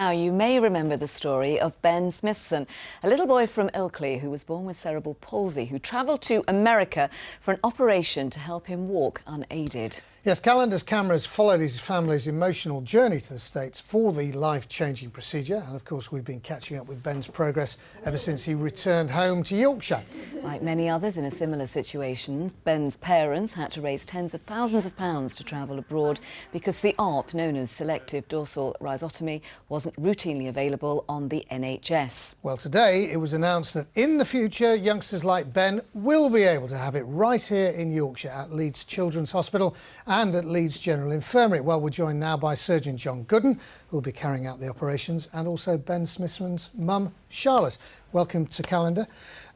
Now, you may remember the story of Ben Smithson, a little boy from Ilkley who was born with cerebral palsy, who travelled to America for an operation to help him walk unaided. Yes, Calendar's cameras followed his family's emotional journey to the States for the life-changing procedure. And of course, we've been catching up with Ben's progress ever since he returned home to Yorkshire. Like many others in a similar situation, Ben's parents had to raise tens of thousands of pounds to travel abroad because the ARP, known as Selective Dorsal Rhizotomy, wasn't routinely available on the NHS. Well, today it was announced that in the future, youngsters like Ben will be able to have it right here in Yorkshire at Leeds Children's Hospital and at Leeds General Infirmary. Well, we're joined now by Surgeon John Goodden, who will be carrying out the operations, and also Ben Smithson's mum, Charlotte. Welcome to Calendar.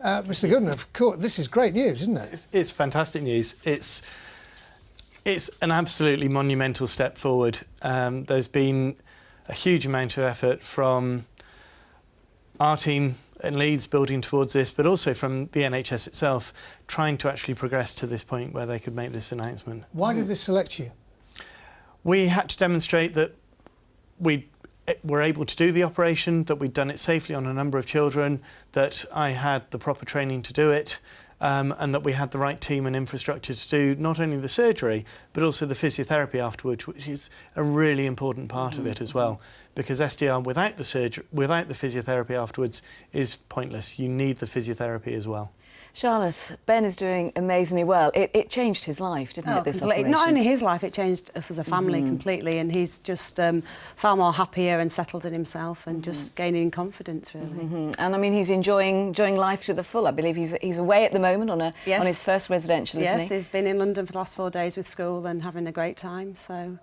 Mr Goodden, of course, this is great news, isn't it? It's fantastic news. It's an absolutely monumental step forward. There's been a huge amount of effort from our team in Leeds building towards this, but also from the NHS itself, trying to actually progress to this point where they could make this announcement. Why did this select you? We had to demonstrate that we were able to do the operation, that we'd done it safely on a number of children, that I had the proper training to do it, and that we had the right team and infrastructure to do not only the surgery, but also the physiotherapy afterwards, which is a really important part of it as well. Because SDR without the surgery, without the physiotherapy afterwards, is pointless. You need the physiotherapy as well. Charlotte, Ben is doing amazingly well. It changed his life, didn't it, this operation? Not only his life, it changed us as a family completely, and he's just far more happier and settled in himself and just gaining confidence, really. And I mean, he's enjoying life to the full. I believe he's away at the moment on his first residential, isn't he? Yes, he's been in London for the last 4 days with school and having a great time, so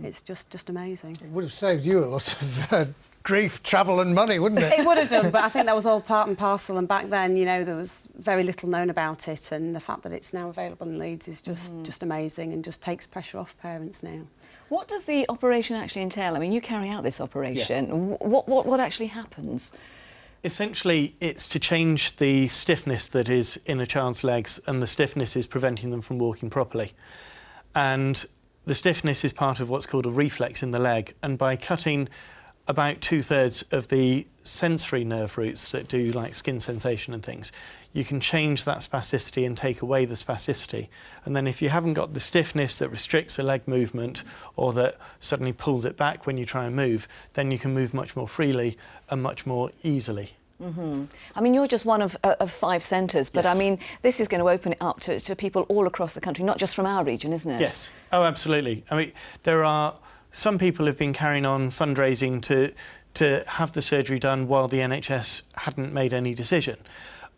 it's just amazing. It would have saved you a lot of grief, travel and money, wouldn't it? It would have done, but I think that was all part and parcel, and back then, you know, there was very little known about it, and the fact that it's now available in Leeds is just amazing and just takes pressure off parents now. What does the operation actually entail? I mean, you carry out this operation. Yeah. What actually happens? Essentially, it's to change the stiffness that is in a child's legs, and the stiffness is preventing them from walking properly. And the stiffness is part of what's called a reflex in the leg, and by cutting about 2/3 of the sensory nerve roots that do like skin sensation and things, you can change that spasticity and take away the spasticity. And then if you haven't got the stiffness that restricts a leg movement or that suddenly pulls it back when you try and move, then you can move much more freely and much more easily. I mean, you're just one of 5 centres, but yes. I mean, this is going to open it up to people all across the country, not just from our region, isn't it? Yes. Oh, absolutely. I mean, there are some people have been carrying on fundraising to have the surgery done while the NHS hadn't made any decision.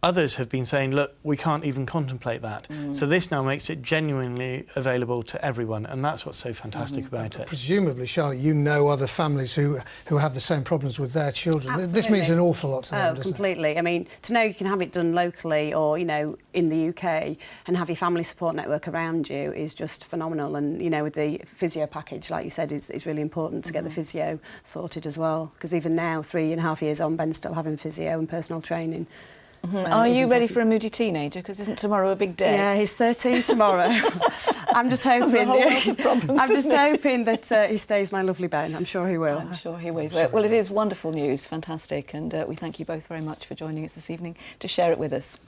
Others have been saying, look, we can't even contemplate that. So this now makes it genuinely available to everyone, and that's what's so fantastic about it. Presumably, Charlotte, you know other families who have the same problems with their children. Absolutely. This means an awful lot to them, doesn't completely. I mean, to know you can have it done locally or, you know, in the UK and have your family support network around you is just phenomenal. And, you know, with the physio package, like you said, is really important to get the physio sorted as well. Because even now, 3.5 years on, Ben's still having physio and personal training. So are you ready for a moody teenager? Because isn't tomorrow a big day? Yeah, he's 13 tomorrow. I'm just hoping. I'm just hoping that he stays my lovely Ben. I'm sure he will. I'm sure he will. Well, it is wonderful news, fantastic, and we thank you both very much for joining us this evening to share it with us.